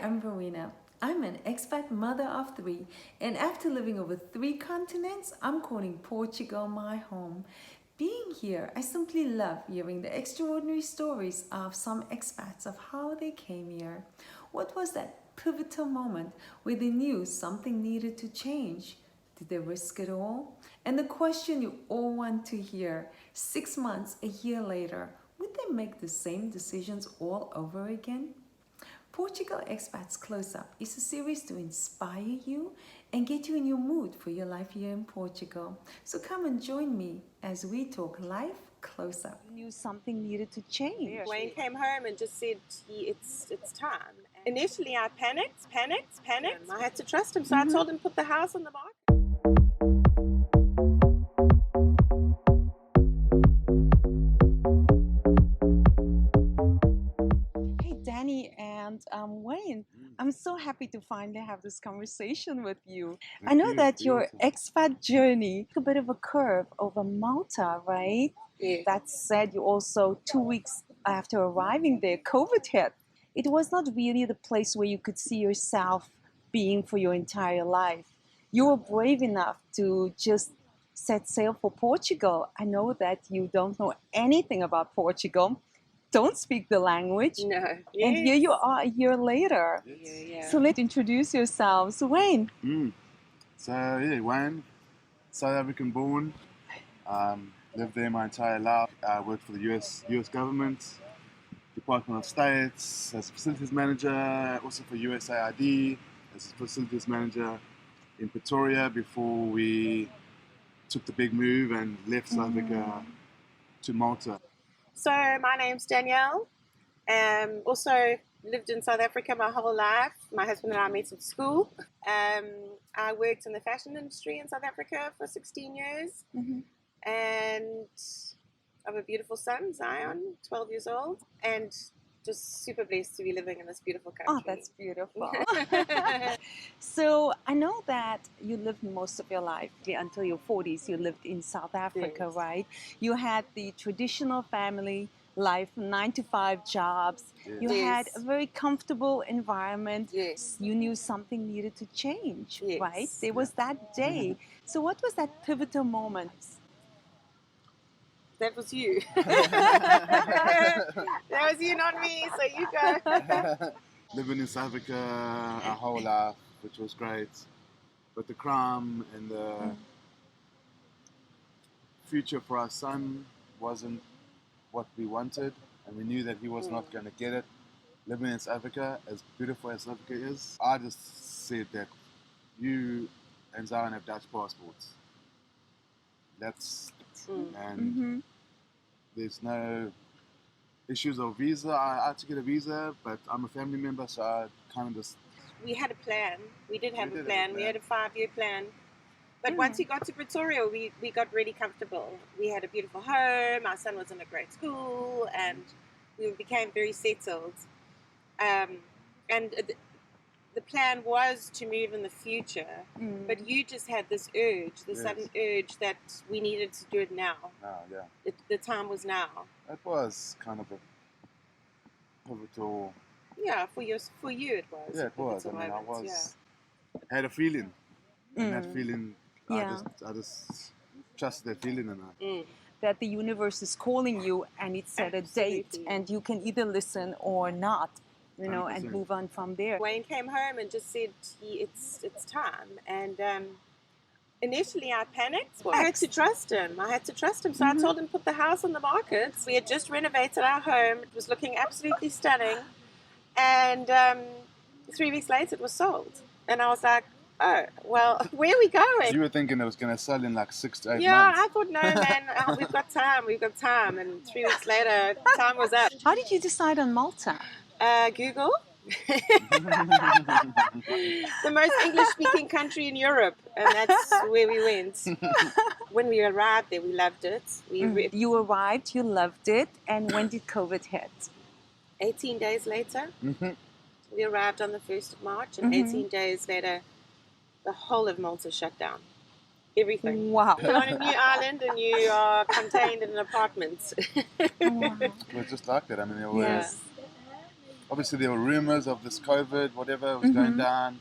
I'm Verena. I'm an expat mother of three, and after living over 3 continents, I'm calling Portugal my home. Being here, I simply love hearing the extraordinary stories of some expats of how they came here. What was that pivotal moment where they knew something needed to change? Did they risk it all? And the question you all want to hear 6 months, a year later, would they make the same decisions all over again? Portugal Expats Close Up is a series to inspire you and get you in your mood for your life here in Portugal. So come and join me as we talk life close up. Knew something needed to change. Wayne came home and just said, it's time. Initially, I panicked. I had to trust him, so I told him put the house on the market. Hey, Danny and Wayne, I'm so happy to finally have this conversation with you. I know that your expat journey took a bit of a curve over Malta, right? Yeah. That said, you also 2 weeks after arriving there, COVID hit. It was not really the place where you could see yourself being for your entire life. You were brave enough to just set sail for Portugal. I know that you don't know anything about Portugal, don't speak the language, No. and here you are a year later. Yeah. So let's introduce yourselves. Wayne. Wayne, South African born, lived there my entire life. I worked for the US government, Department of State, as a facilities manager, also for USAID, as a facilities manager in Pretoria before we took the big move and left South Africa to Malta. So my name's Danielle. Also lived in South Africa my whole life. My husband and I met at school. I worked in the fashion industry in South Africa for 16 years. And I have a beautiful son, Zion, 12 years old. And just super blessed to be living in this beautiful country. Oh, that's beautiful. So I know that you lived most of your life until your 40s. You lived in South Africa, Yes. right? You had the traditional family life, 9-to-5 jobs. You had Yes. a very comfortable environment. Yes. You knew something needed to change, Yes. right? There was that day. So what was that pivotal moment? That was you. That was you, not me. So you go. Living in South Africa our whole life, which was great. But the crime and the future for our son wasn't what we wanted, and we knew that he was not going to get it. Living in South Africa, as beautiful as South Africa is, I just said that you and Zion have Dutch passports. And there's no issues of visa. I had to get a visa, but I'm a family member, so I kind of just... We had a plan. We did have We a did have a plan. We plan. had a 5-year plan. But once we got to Pretoria, we got really comfortable. We had a beautiful home. Our son was in a great school, and we became very settled. And the plan was to move in the future, but you just had this urge, this sudden urge that we needed to do it now. The time was now. It was kind of a pivotal... Yeah, for you it was. Yeah, it was. I Pivotal mean, I moment, had a feeling. And that feeling, Yeah. I just trusted that feeling in her. That the universe is calling you and it set a date, Absolutely. and you can either listen or not, and 100%. move on from there. Wayne came home and just said, it's time. And initially I panicked. I had to trust him. So I told him put the house on the market. We had just renovated our home. It was looking absolutely stunning. And 3 weeks later it was sold. And I was like, oh, well, where are we going? You were thinking it was going to sell in like 6 to 8 Yeah, months. I thought, no, man, we've got time. And 3 weeks later, time was up. How did you decide on Malta? Google. The most English-speaking country in Europe, and that's where we went. When we arrived there, we loved it. You arrived, you loved it, and when did COVID hit? 18 days later, we arrived on the 1st of March, and 18 days later, the whole of Malta shut down. Everything. Wow. You're on a new island, and you are contained in an apartment. It was just like that. I mean, it was... Yes. obviously there were rumors of this COVID, whatever was going down.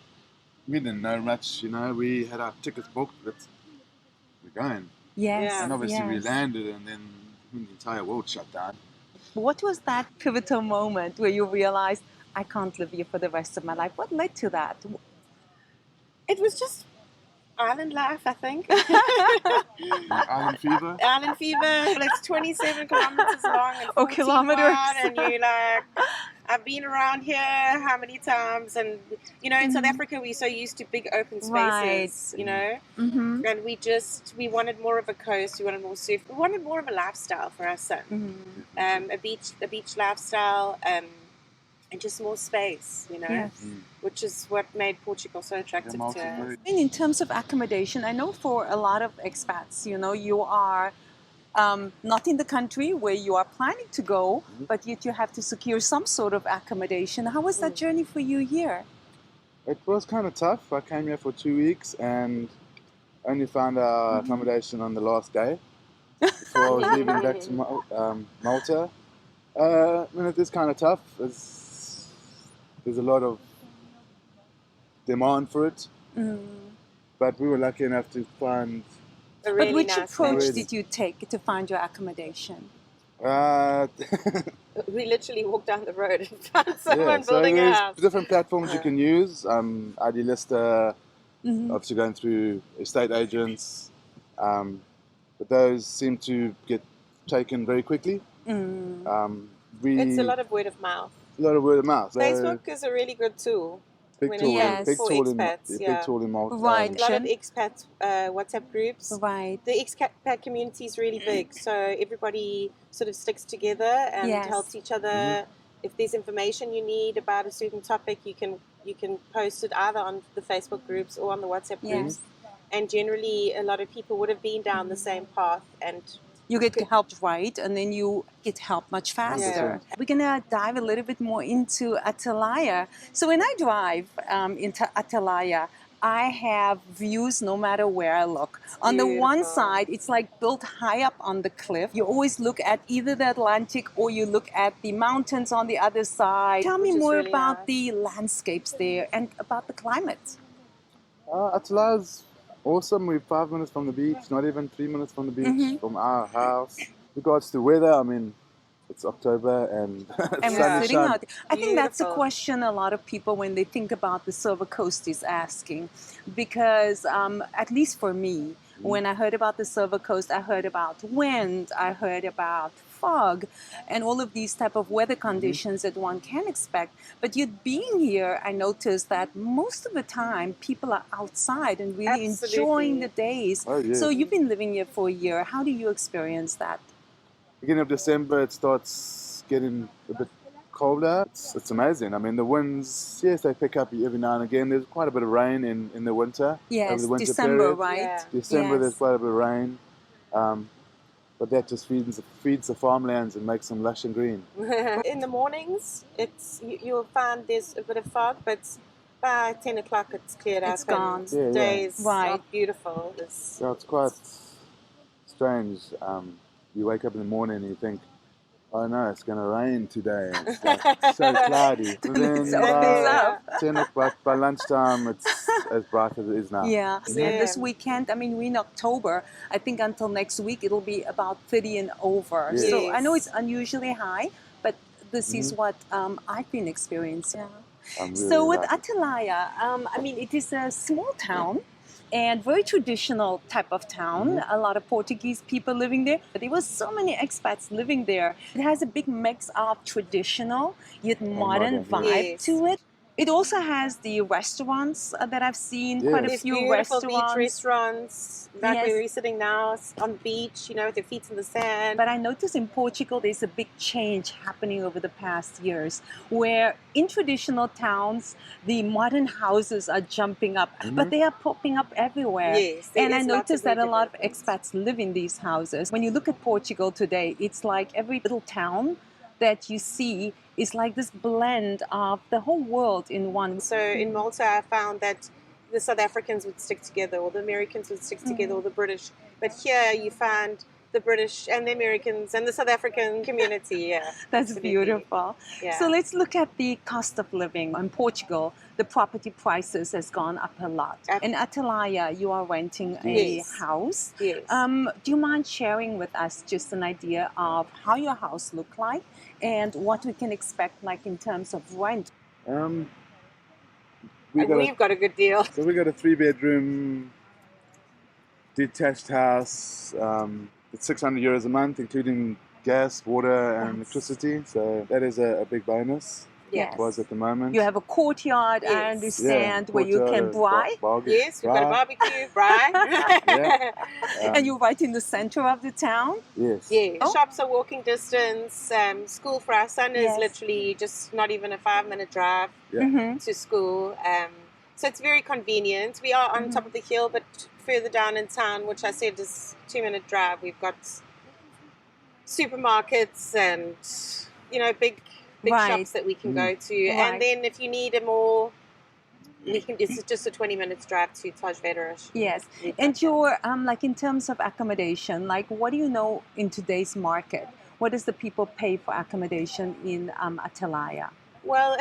We didn't know much, you know. We had our tickets booked, but we're going. Yes. Yeah. And obviously we yes. landed, and then the entire world shut down. What was that pivotal moment where you realized, I can't live here for the rest of my life? What led to that? It was just island life, I think. Island fever. Island fever. It's 27 kilometers long and 14 kilometers. wide, and you're like, I've been around here how many times? And you know, in South Africa, we're so used to big open spaces, Right. you know. Mm-hmm. And we wanted more of a coast. We wanted more surf. We wanted more of a lifestyle for our son. A beach lifestyle, and just more space, you know. Yes. Which is what made Portugal so attractive Malta to is us. very- And in terms of accommodation, I know for a lot of expats, you know, you are not in the country where you are planning to go, but yet you have to secure some sort of accommodation. How was that journey for you here? It was kind of tough. I came here for 2 weeks and only found our accommodation on the last day before I was leaving back to Malta. I mean, it is kind of tough. There's a lot of demand for it, but we were lucky enough to find. A really But which nice approach place. did you take to find your accommodation? We literally walked down the road and found Yeah, someone so building a there's house. different platforms you can use. Idealista, obviously going through estate agents, but those seem to get taken very quickly. It's a lot of word of mouth. A lot of word of mouth. So Facebook is a really good tool. big tool, Yes. big for tool expats, in yeah. big tool in Malta. Right. A lot of expat WhatsApp groups. Right. The expat community is really big, so everybody sort of sticks together and Yes. helps each other. If there's information you need about a certain topic, you can post it either on the Facebook groups or on the WhatsApp groups. And generally, a lot of people would have been down the same path, and You get helped right, and then you get help much faster. We're gonna dive a little bit more into Atalaya. So when I drive into Atalaya, I have views no matter where I look. On the one Beautiful. side, it's like built high up on the cliff. You always look at either the Atlantic or you look at the mountains on the other side. Tell me Which is more really about nice. the landscapes there and about the climate. Atalaya's awesome. We're 5 minutes from the beach, not even 3 minutes from the beach, from our house. Regards to weather, I mean, it's October and And sun we're is sitting shining. out. I think that's a Beautiful. question a lot of people, when they think about the Silver Coast, is asking. Because, at least for me, when I heard about the Silver Coast, I heard about wind, I heard about fog, and all of these type of weather conditions that one can expect. But yet being here, I noticed that most of the time people are outside and really enjoying the days. Oh, yeah. So you've been living here for a year. How do you experience that? Beginning of December, it starts getting a bit colder. It's amazing. I mean, the winds, yes, they pick up every now and again. There's quite a bit of rain in the winter. Yes, over the winter December, period. right? Yeah. December, there's Yes. quite a bit of rain. But that just feeds the farmlands and makes them lush and green. In the mornings, you'll find there's a bit of fog, but by 10 o'clock it's cleared It's up gone. and Yeah, yeah. days Right. are beautiful. It's, So it's quite strange. You wake up in the morning and you think, oh no, it's going to rain today. And it's like so cloudy. But then It opens up. 10 o'clock, by lunchtime, it's as bright as it is now. Yeah. Yeah. And this weekend, I mean, we're in October. I think until next week, it'll be about 30 and over. Yes. So I know Yes. it's unusually high, but this is what I've been experiencing. I'm So really with lucky. Atalaya, I mean, it is a small town and very traditional type of town. A lot of Portuguese people living there. There were so many expats living there. It has a big mix of traditional yet modern modern, vibe yes. to it. It also has the restaurants that I've seen, Yeah. quite a There's few beautiful beach restaurants. restaurants, like Yes. where we're sitting now on the beach, you know, with their feet in the sand. But I noticed in Portugal there's a big change happening over the past years, where in traditional towns the modern houses are jumping up, but they are popping up everywhere. Yes, there And I is lots of noticed that new a lot of developments. expats live in these houses. When you look at Portugal today, it's like every little town that you see is like this blend of the whole world in one. So in Malta, I found that the South Africans would stick together, or the Americans would stick together, or the British. But here you find the British and the Americans and the South African community. Yeah, That's absolutely. beautiful. Yeah. So let's look at the cost of living. In Portugal, the property prices has gone up a lot. In Atalaya, you are renting a Yes. house. Yes. Do you mind sharing with us just an idea of how your house look like and what we can expect like in terms of rent? We've got a good deal. So we got a 3-bedroom detached house. It's 600 euros a month, including gas, water, and electricity. So that is a big bonus. Yes. It was at the moment. You have a courtyard, Yes. I understand, where you courtyard, can braai. Yes, we've got a barbecue, braai. Yeah. And you're right in the center of the town. Yes. Yeah, Oh. shops are walking distance. School for our son is Yes. literally just not even a 5-minute drive Yeah. Mm-hmm. to school. So it's very convenient. We are on top of the hill, but further down in town, which I said is 2-minute drive, we've got supermarkets and big Right. shops that we can go to. Right. And then if you need a more, it's just a 20 minutes drive to Taj Vederish. Yes, and your like in terms of accommodation, like what do you know in today's market? What does the people pay for accommodation in Atalaya? Well,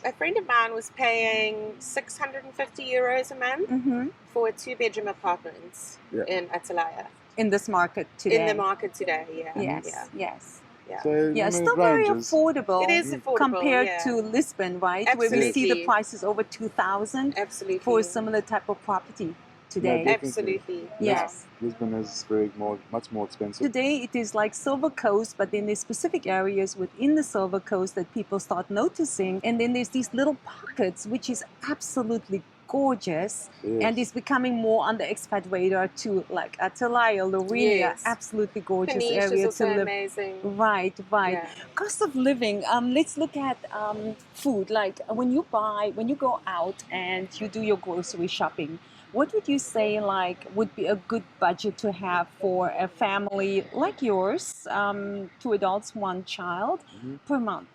a friend of mine was paying 650 euros a month Mm-hmm. for a 2-bedroom apartment Yeah. in Atalaya. In this market today. In the market today, yeah. Yes, Yeah. yes. Yeah. So, Yeah, I mean, still it very ranges. affordable. It is affordable compared yeah. to Lisbon, right? Where we see the Absolutely. prices over 2,000 Absolutely. for a similar type of property today. No, Absolutely. Yes. Lisbon is much more expensive. Today it is like Silver Coast, but then there's specific areas within the Silver Coast that people start noticing. And then there's these little pockets, which is absolutely gorgeous. Yes. And it's becoming more on the expat radar too, like Atalaya, Lorena, Yes. absolutely gorgeous Peniche is area also to live. amazing. Right. Yeah. Cost of living. Let's look at food. Like when you go out and you do your grocery shopping, what would you say like would be a good budget to have for a family like yours, 2 adults, 1 child, per month?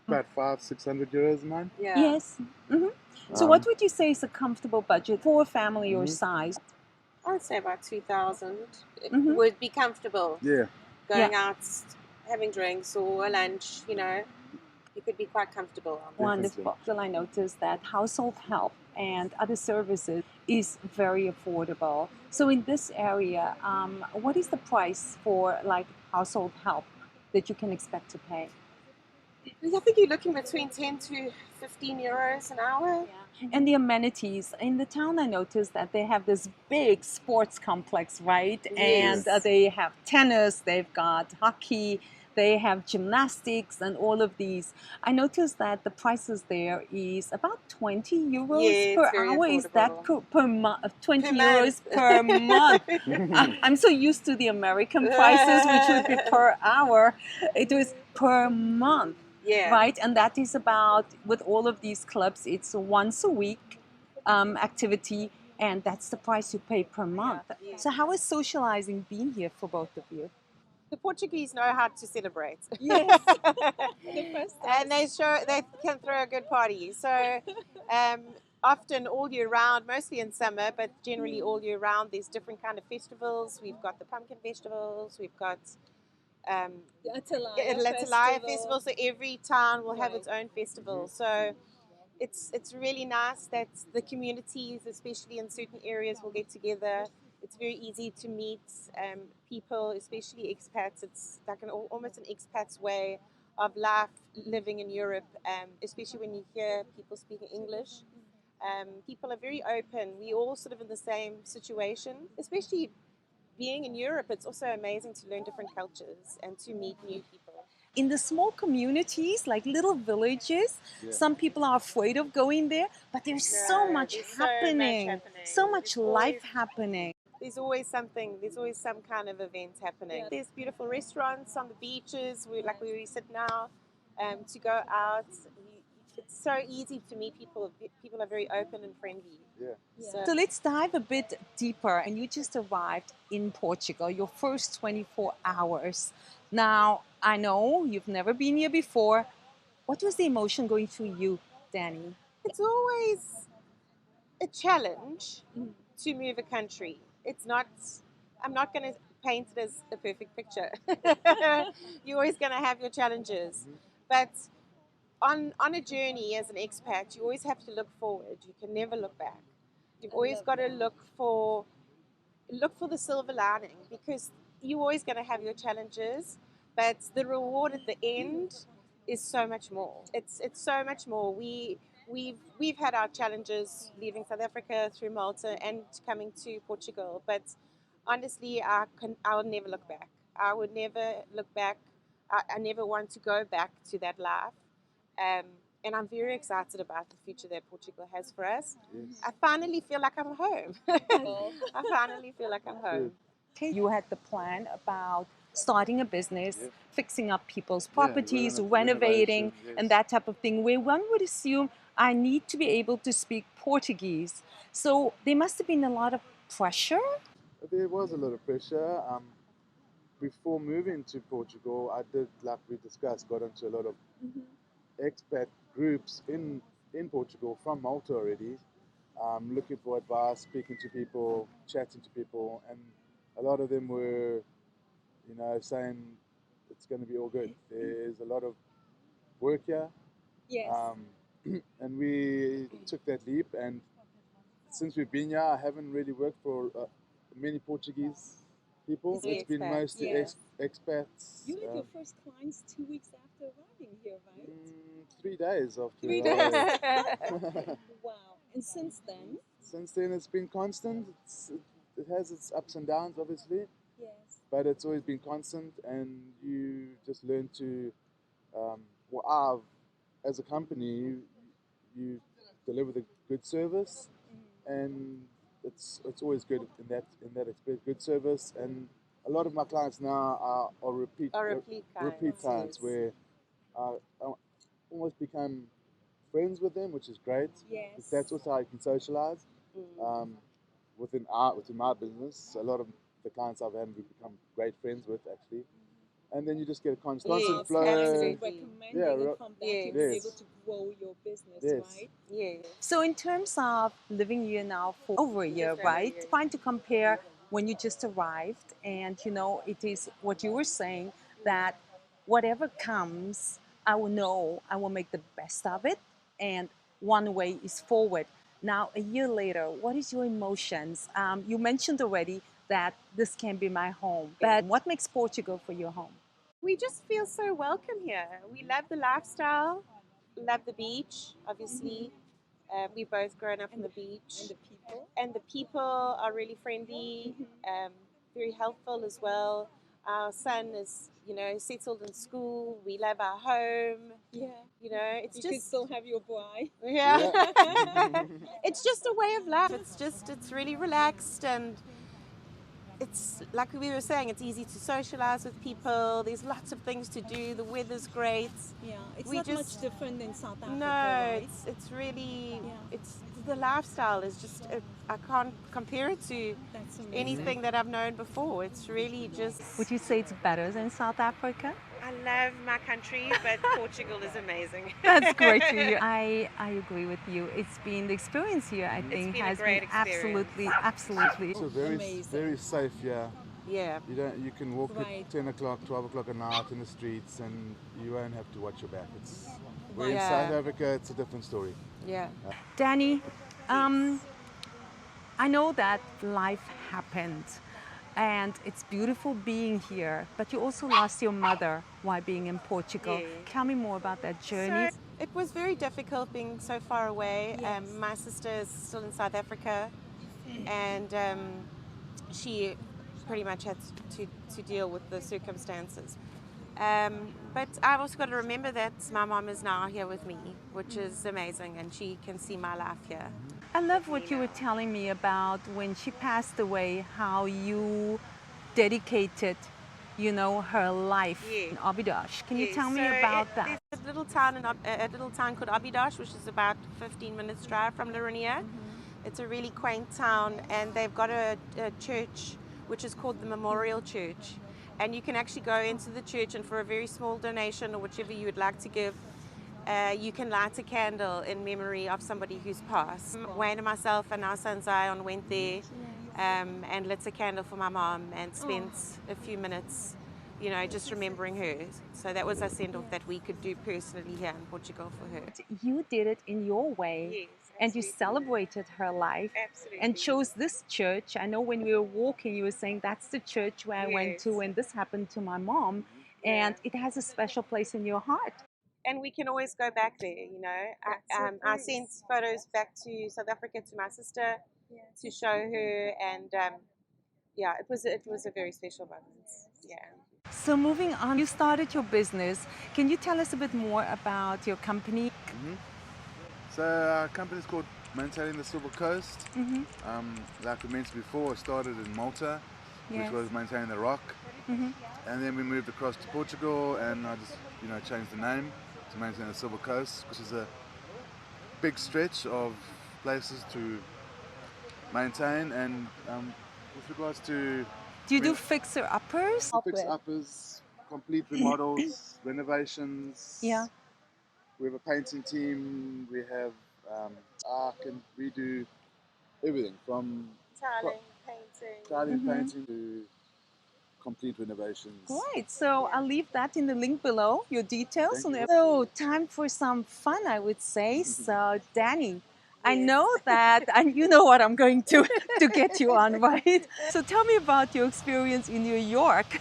About 500-600 euros a month. Yeah. Yes. Hmm. So what would you say is a comfortable budget for a family your size? I would say about 2,000. It Mhm. would be comfortable. Yeah. Going out, having drinks or a lunch, you could be quite comfortable on that. Wonderful. Still, I noticed that household help and other services is very affordable. So in this area, what is the price for like household help that you can expect to pay? I think you're looking between 10 to 15 euros an hour. And the amenities in the town, I noticed that they have this big sports complex, right? Yes. And they have tennis, they've got hockey, they have gymnastics, and all of these. I noticed that the prices there is about 20 euros Yeah, per it's very hour. Is that affordable. per month? 20 Per euros month. per month. I'm so used to the American prices, which would be per hour. It was per month. Yeah. Right, and that is about, with all of these clubs, it's a once a week activity, and that's the price you pay per month. Yeah. So how has socializing been here for both of you? The Portuguese know how to celebrate. Yes. And they can throw a good party. So often all year round, mostly in summer, but generally all year round, there's different kind of festivals. We've got the pumpkin festivals. We've got The Atalaya festival. So every town will have its own festival. So it's really nice that the communities, especially in certain areas, will get together. It's very easy to meet people, especially expats. It's like almost an expat's way of life living in Europe, especially when you hear people speaking English. People are very open. We're all sort of in the same situation, especially being in Europe. It's also amazing to learn different cultures and to meet new people. In the small communities, like little villages, some people are afraid of going there, but there's so much there's so much happening, so much There's life always- happening. There's always some kind of event happening. There's beautiful restaurants on the beaches, like where we sit now, to go out. It's so easy to meet people. People are very open and friendly. Yeah. So let's dive a bit deeper. And you just arrived in Portugal, your first 24 hours. Now, I know you've never been here before. What was the emotion going through you, Danny? It's always a challenge to move a country. It's not I'm not going to paint it as a perfect picture. You're always going to have your challenges. But on a journey as an expat, you always have to look forward. You can never look back. You've always got to look for the silver lining, because you're always going to have your challenges, but the reward at the end is so much more. It's so much more. We've had our challenges leaving South Africa through Malta and coming to Portugal, but honestly, I'll never look back. I would never look back. I never want to go back to that life. And I'm very excited about the future that Portugal has for us. Yes. I finally feel like I'm home. I finally feel like I'm home. You had the plan about starting a business, Yeah. fixing up people's Yeah, properties, renovation, renovating, yes. and that type of thing, where one would assume I need to be able to speak Portuguese. So there must have been a lot of pressure. There was a lot of pressure. Before moving to Portugal, I did, like we discussed, got into a lot of expat groups in Portugal from Malta already, looking for advice, speaking to people, chatting to people, and a lot of them were, saying it's going to be all good. There's a lot of work here, and we took that leap. And since we've been here, I haven't really worked for many Portuguese people. Mostly It's been expats. mostly expats. You had your first clients 2 weeks after arriving here, right? 3 days after 3 arriving. Wow. And since then? Since then, it's been constant. It has its ups and downs, obviously, Yes. but it's always been constant, and you just learn to, as a company, you deliver the good service, and it's always good in that aspect, good service. And a lot of my clients now are repeat clients, Yes. where I almost become friends with them, which is great. Yes. Because that's also how you can socialize. Within my business, a lot of the clients I've had, we become great friends with, actually. And then you just get a constant Yes, flow. absolutely. Recommending, and from that Yes. you've been able to grow your business, Yes. right? Yes. So in terms of living here now for over a year, Just over a right? year. Trying to compare when you just arrived, and it is what you were saying, that whatever comes, I will know I will make the best of it, and one way is forward. Now, a year later, what is your emotions? You mentioned already that this can be my home, but what makes Portugal for your home? We just feel so welcome here. We love the lifestyle, love the beach, obviously. We both grown up on the beach. people? And the people are really friendly, very helpful as well. Our son is, settled in school. We love our home. Yeah. It's You could just still have your boy. yeah. It's just a way of life. It's really relaxed, and it's like we were saying, it's easy to socialize with people. There's lots of things to do. The weather's great. Yeah, it's We not just- much different than South Africa, No, right? it's really Yeah. it's the lifestyle is just I can't compare it to That's amazing. anything that I've known before. It's really just. Would you say it's better than South Africa? I love my country, but Portugal is amazing. That's great to hear. I agree with you. It's been the experience here, I think, been a has great been experience. absolutely So very, amazing. very safe, yeah. Yeah. You can walk Right. at 10 o'clock, 12 o'clock at night in the streets, and you won't have to watch your back. Where in Yeah. South Africa, it's a different story. Yeah. Danny, I know that life happened and it's beautiful being here, but you also lost your mother while being in Portugal. Yeah. Tell me more about that journey. So it was very difficult being so far away. Yes. My sister is still in South Africa, and she pretty much had to deal with the circumstances. But I've also got to remember that my mom is now here with me, which is amazing, and she can see my life here. I love what you were telling me about when she passed away, how you dedicated, her life Yeah. in Abidosh. Can you Yeah, tell me so about that? There's a little town called Abidosh, which is about 15 minutes drive from Laronia. It's a really quaint town, and they've got a church which is called the Memorial Church. And you can actually go into the church, and for a very small donation or whichever you would like to give, you can light a candle in memory of somebody who's passed. Wayne and myself and our son Zion went there and lit a candle for my mom and spent a few minutes, you know, just remembering her. So that was a send-off that we could do personally here in Portugal for her. You did it in your way. Yes, and you absolutely. celebrated her life Absolutely. and chose this church. I know when we were walking, you were saying that's the church where I went to Yes. when this happened to my mom, Yeah. and it has a special place in your heart. And we can always go back there, you know. I sent photos back to South Africa to my sister to show her, and yeah, it was a very special moment. Yeah. So moving on, you started your business. Can you tell us a bit more about your company? So our company is called Maintaining the Silver Coast. Like we mentioned before, it started in Malta, which was maintaining the rock. And then we moved across to Portugal, and I just, you know, changed the name to Maintain the Silver Coast, which is a big stretch of places to maintain. And with regards to Do you do fixer-uppers? fix-uppers, complete remodels, renovations. Yeah. We have a painting team. We have we do everything from Tiling, painting to complete renovations. Right, so I'll leave that in the link below, your details. Thank you. So time for some fun, I would say. So Danny, I Yes. know that, and you know what I'm going to get you on, right? So tell me about your experience in New York.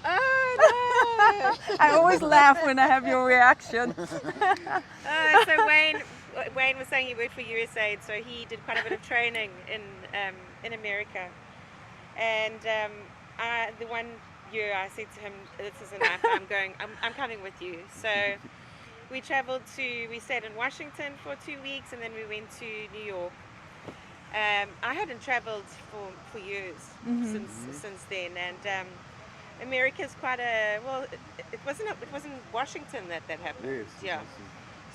Oh no! I always laugh when I have your reaction. So Wayne was saying he worked for USAID, so he did quite a bit of training in America. And the one year I said to him, "This is enough. I'm coming with you." So we stayed in Washington for 2 weeks, and then we went to New York. I hadn't traveled for years since then, and America's quite a it wasn't Washington that happened. Yes. Yeah.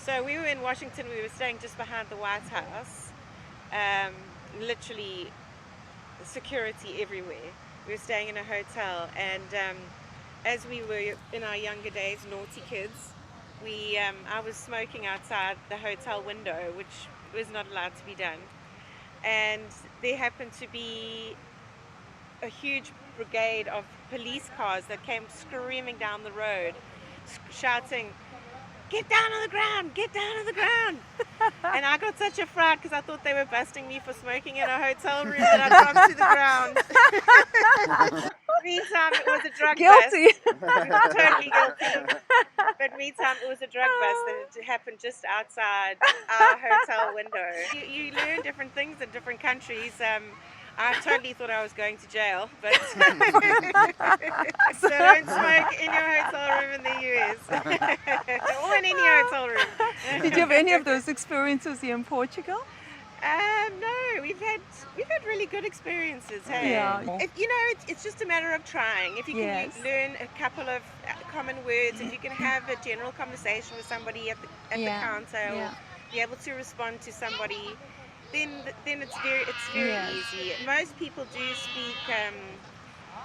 So we were in Washington. We were staying just behind the White House. Literally, security everywhere. We were staying in a hotel, and as we were in our younger days, naughty kids, I was smoking outside the hotel window, which was not allowed to be done. And there happened to be a huge brigade of police cars that came screaming down the road, shouting, "Get down on the ground! Get down on the ground!" And I got such a fright because I thought they were busting me for smoking in a hotel room, and I dropped to the ground. Meantime, it was a drug Guilty. bust. Totally guilty. But meantime, it was a drug bust that had happened just outside our hotel window. You learn different things in different countries. I totally thought I was going to jail, but so don't smoke in your hotel room in the US or in any hotel room. Did you have any of those experiences here in Portugal? No, we've had really good experiences. Hey, Yeah. It's just a matter of trying. If you can learn a couple of common words, if you can have a general conversation with somebody at the counter, or be able to respond to somebody, then it's very easy. Most people do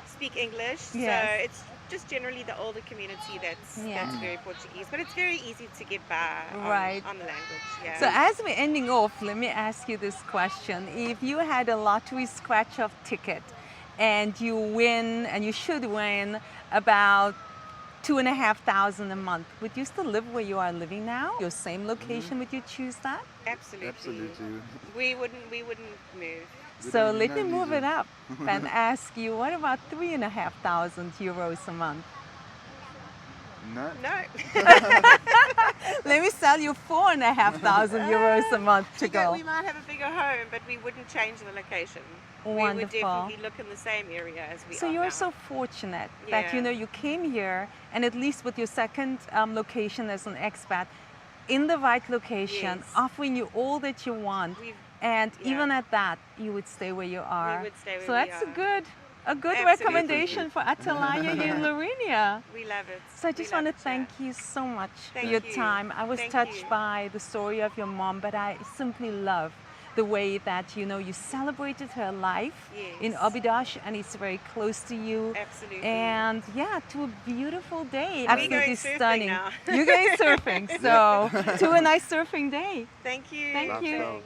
speak English, so it's just generally the older community that's very Portuguese, but it's very easy to get by on the language. Yeah. So as we're ending off, let me ask you this question. If you had a lottery scratch-off ticket and you win, and you should win, about $2,500 a month, would you still live where you are living now? Your same location, would you choose that? Absolutely. We wouldn't move. So let me move it up and ask you, what about €3,500 a month? No. Let me sell you €4,500 a month to go. We might have a bigger home, but we wouldn't change the location. Wonderful. We would definitely look in the same area as we are So you're now. so fortunate that you came here, and at least with your second location as an expat, in the right location, offering you all that you want, and even at that, you would stay where you are. We would stay where so we that's are. a good recommendation for Atalaya here in Lorinia. We love it. So I just want to thank you so much for Thank your you. time. I was Thank touched you. by the story of your mom, but I simply love the way that you celebrated her life in Abidosh, and it's very close to you. Absolutely. And to a beautiful day. We're Absolutely going surfing stunning. now. You're going surfing, so to a nice surfing day. Thank you. Thank you. Love.